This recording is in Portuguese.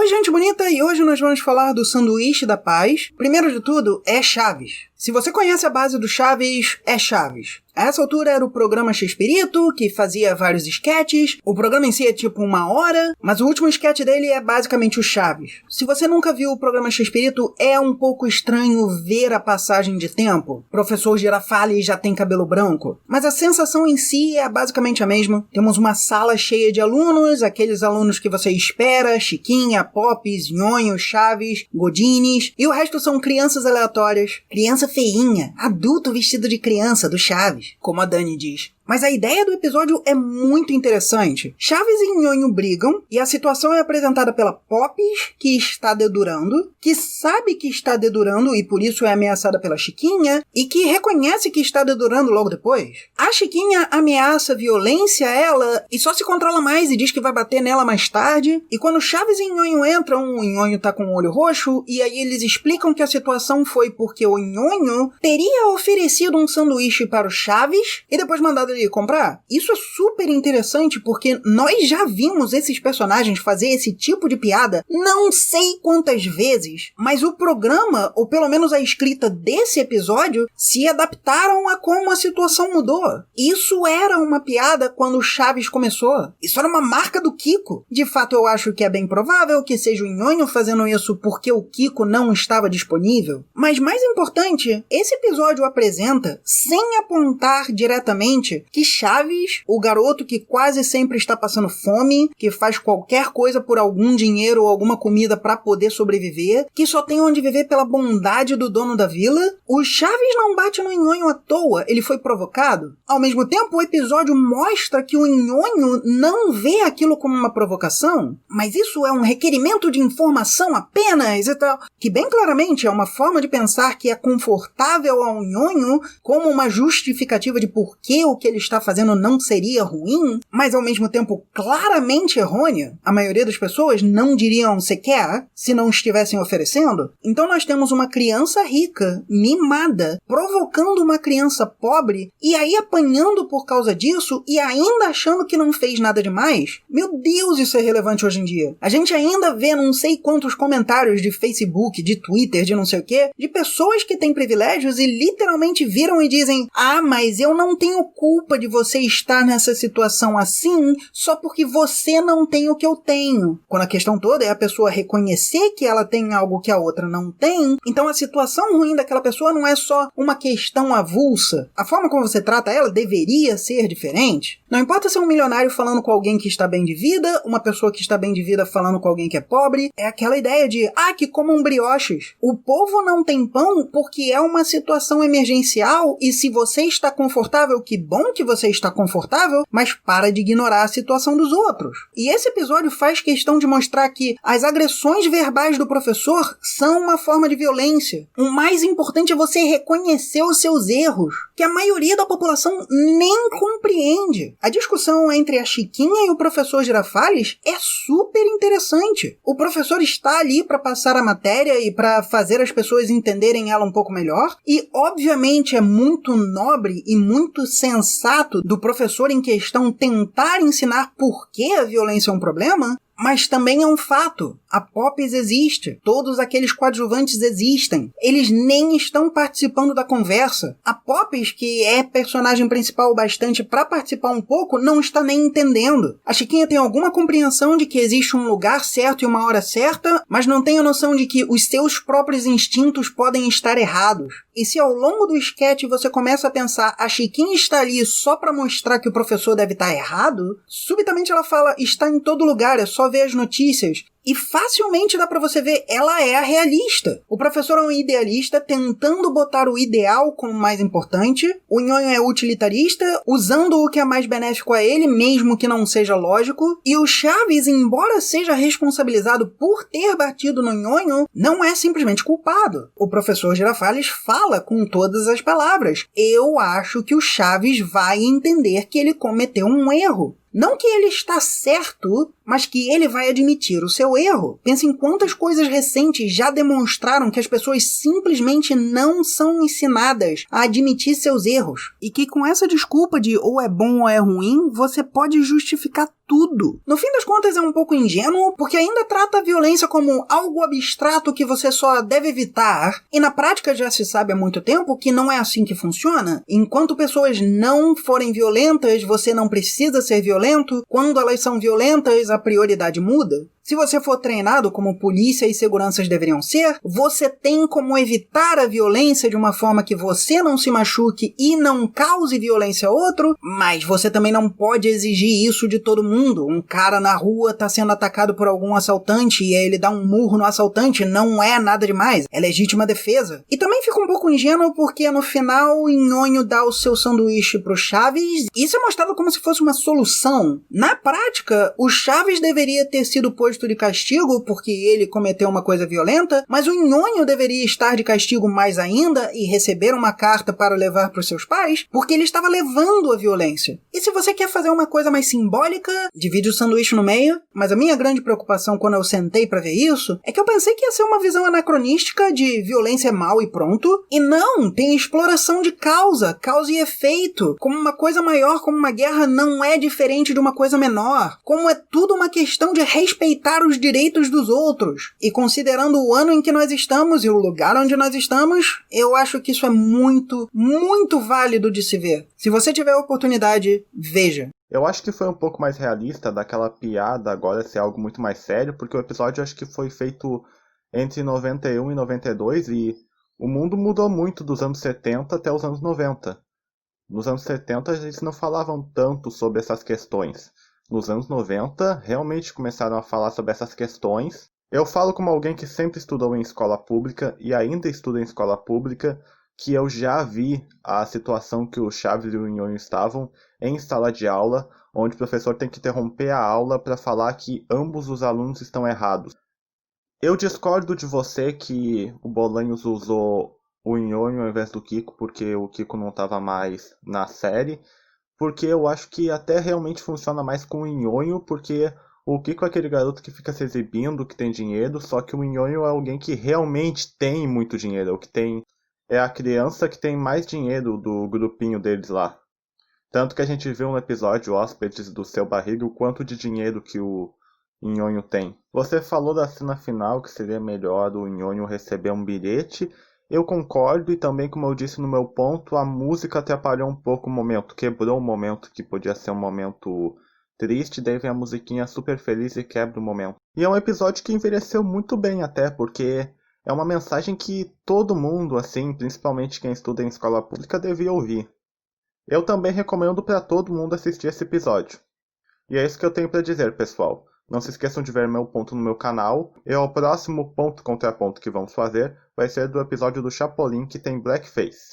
gente bonita, e hoje nós vamos falar do Sanduíche da Paz. Primeiro de tudo, é Chaves. Se você conhece a base do Chaves, é Chaves. A essa altura era o programa Chespirito, que fazia vários esquetes. O programa em si é tipo 1 hora, mas o último esquete dele é basicamente o Chaves. Se você nunca viu o programa Chespirito, é um pouco estranho ver a passagem de tempo. O professor Girafales já tem cabelo branco, mas a sensação em si é basicamente a mesma. Temos uma sala cheia de alunos, aqueles alunos que você espera, Chiquinha, Pops, Nhonho, Chaves, Godines, e o resto são crianças aleatórias. Criança feinha, adulto vestido de criança do Chaves, como a Dani diz. Mas a ideia do episódio é muito interessante. Chaves e Nhonho brigam, e a situação é apresentada pela Pops, que está dedurando, que sabe que está dedurando e por isso é ameaçada pela Chiquinha, e que reconhece que está dedurando logo depois. A Chiquinha ameaça violência a ela e só se controla mais e diz que vai bater nela mais tarde. E quando Chaves e Nhonho entram, o Nhonho tá com o olho roxo, e aí eles explicam que a situação foi porque o Nhonho teria oferecido um sanduíche para o Chaves e depois mandado ele comprar. Isso é super interessante porque nós já vimos esses personagens fazer esse tipo de piada não sei quantas vezes, mas o programa, ou pelo menos a escrita desse episódio, se adaptaram a como a situação mudou. Isso era uma piada quando o Chaves começou. Isso era uma marca do Kiko. De fato, eu acho que é bem provável que seja o Nhonho fazendo isso porque o Kiko não estava disponível. Mas mais importante, esse episódio apresenta, sem apontar diretamente, que Chaves, o garoto que quase sempre está passando fome, que faz qualquer coisa por algum dinheiro ou alguma comida para poder sobreviver, que só tem onde viver pela bondade do dono da vila, o Chaves não bate no Nhonho à toa, ele foi provocado. Ao mesmo tempo, o episódio mostra que o Nhonho não vê aquilo como uma provocação, mas isso é um requerimento de informação apenas e tal, que bem claramente é uma forma de pensar que é confortável ao Nhonho como uma justificativa de por que o que ele está fazendo não seria ruim, mas ao mesmo tempo claramente errônea. A maioria das pessoas não diriam sequer se não estivessem oferecendo. Então nós temos uma criança rica, mimada, provocando uma criança pobre e aí apanhando por causa disso e ainda achando que não fez nada demais. Meu Deus, isso é relevante hoje em dia. A gente ainda vê não sei quantos comentários de Facebook, de Twitter, de não sei o que, de pessoas que têm privilégios e literalmente viram e dizem: ah, mas eu não tenho culpa de você estar nessa situação assim só porque você não tem o que eu tenho. Quando a questão toda é a pessoa reconhecer que ela tem algo que a outra não tem, então a situação ruim daquela pessoa não é só uma questão avulsa. A forma como você trata ela deveria ser diferente. Não importa se é um milionário falando com alguém que está bem de vida, uma pessoa que está bem de vida falando com alguém que é pobre, é aquela ideia de, que comam brioches. O povo não tem pão porque é uma situação emergencial e se você está confortável, que bom que você está confortável, mas para de ignorar a situação dos outros. E esse episódio faz questão de mostrar que as agressões verbais do professor são uma forma de violência. O mais importante é você reconhecer os seus erros, que a maioria da população nem compreende. A discussão entre a Chiquinha e o professor Girafales é super interessante. O professor está ali para passar a matéria e para fazer as pessoas entenderem ela um pouco melhor, e obviamente é muito nobre e muito sensato do professor em questão tentar ensinar por que a violência é um problema, mas também é um fato. A Pops existe. Todos aqueles coadjuvantes existem. Eles nem estão participando da conversa. A Pops, que é personagem principal bastante para participar um pouco, não está nem entendendo. A Chiquinha tem alguma compreensão de que existe um lugar certo e uma hora certa, mas não tem a noção de que os seus próprios instintos podem estar errados. E se ao longo do esquete você começa a pensar a Chiquinha está ali só para mostrar que o professor deve estar errado, subitamente ela fala, está em todo lugar, é só ver as notícias. E facilmente dá pra você ver, ela é a realista. O professor é um idealista tentando botar o ideal como mais importante. O Nhonho é utilitarista, usando o que é mais benéfico a ele, mesmo que não seja lógico. E o Chaves, embora seja responsabilizado por ter batido no Nhonho, não é simplesmente culpado. O professor Girafales fala com todas as palavras. Eu acho que o Chaves vai entender que ele cometeu um erro. Não que ele está certo, mas que ele vai admitir o seu erro. Pensa em quantas coisas recentes já demonstraram que as pessoas simplesmente não são ensinadas a admitir seus erros. E que com essa desculpa de ou é bom ou é ruim, você pode justificar tudo. No fim das contas é um pouco ingênuo, porque ainda trata a violência como algo abstrato que você só deve evitar, e na prática já se sabe há muito tempo que não é assim que funciona. Enquanto pessoas não forem violentas, você não precisa ser violento. Quando elas são violentas, a prioridade muda. Se você for treinado como polícia e seguranças deveriam ser, você tem como evitar a violência de uma forma que você não se machuque e não cause violência a outro, mas você também não pode exigir isso de todo mundo. Um cara na rua tá sendo atacado por algum assaltante e aí ele dá um murro no assaltante, não é nada demais, é legítima defesa. E também fica um pouco ingênuo porque no final o Nhonho dá o seu sanduíche pro Chaves, e isso é mostrado como se fosse uma solução. Na prática, o Chaves deveria ter sido posto de castigo porque ele cometeu uma coisa violenta, mas o Nhonho deveria estar de castigo mais ainda e receber uma carta para levar para os seus pais porque ele estava levando a violência. E se você quer fazer uma coisa mais simbólica, divide o sanduíche no meio, mas a minha grande preocupação quando eu sentei para ver isso é que eu pensei que ia ser uma visão anacronística de violência é mal e pronto, e não, tem exploração de causa e efeito, como uma coisa maior, como uma guerra não é diferente de uma coisa menor, como é tudo uma questão de respeitar os direitos dos outros. E considerando o ano em que nós estamos e o lugar onde nós estamos, eu acho que isso é muito, muito válido de se ver. Se você tiver a oportunidade, veja. Eu acho que foi um pouco mais realista daquela piada agora ser algo muito mais sério, porque o episódio acho que foi feito entre 91 e 92 e o mundo mudou muito dos anos 70 até os anos 90. Nos anos 70 eles não falavam tanto sobre essas questões. Nos anos 90, realmente começaram a falar sobre essas questões. Eu falo como alguém que sempre estudou em escola pública e ainda estuda em escola pública, que eu já vi a situação que o Chaves e o Nhonho estavam em sala de aula, onde o professor tem que interromper a aula para falar que ambos os alunos estão errados. Eu discordo de você que o Bolanhos usou o Nhonho ao invés do Kiko, porque o Kiko não estava mais na série. Porque eu acho que até realmente funciona mais com o Nhonho, porque o Kiko é aquele garoto que fica se exibindo, que tem dinheiro, só que o Nhonho é alguém que realmente tem muito dinheiro, o que tem é a criança que tem mais dinheiro do grupinho deles lá. Tanto que a gente viu no episódio Hóspedes do Seu Barriga o quanto de dinheiro que o Nhonho tem. Você falou da cena final que seria melhor o Nhonho receber um bilhete. Eu concordo e também, como eu disse no meu ponto, a música atrapalhou um pouco o momento, quebrou um momento que podia ser um momento triste, daí vem a musiquinha super feliz e quebra o momento. E é um episódio que envelheceu muito bem até, porque é uma mensagem que todo mundo, assim, principalmente quem estuda em escola pública, devia ouvir. Eu também recomendo para todo mundo assistir esse episódio. E é isso que eu tenho para dizer, pessoal. Não se esqueçam de ver meu ponto no meu canal. E o próximo ponto contraponto que vamos fazer vai ser do episódio do Chapolin que tem blackface.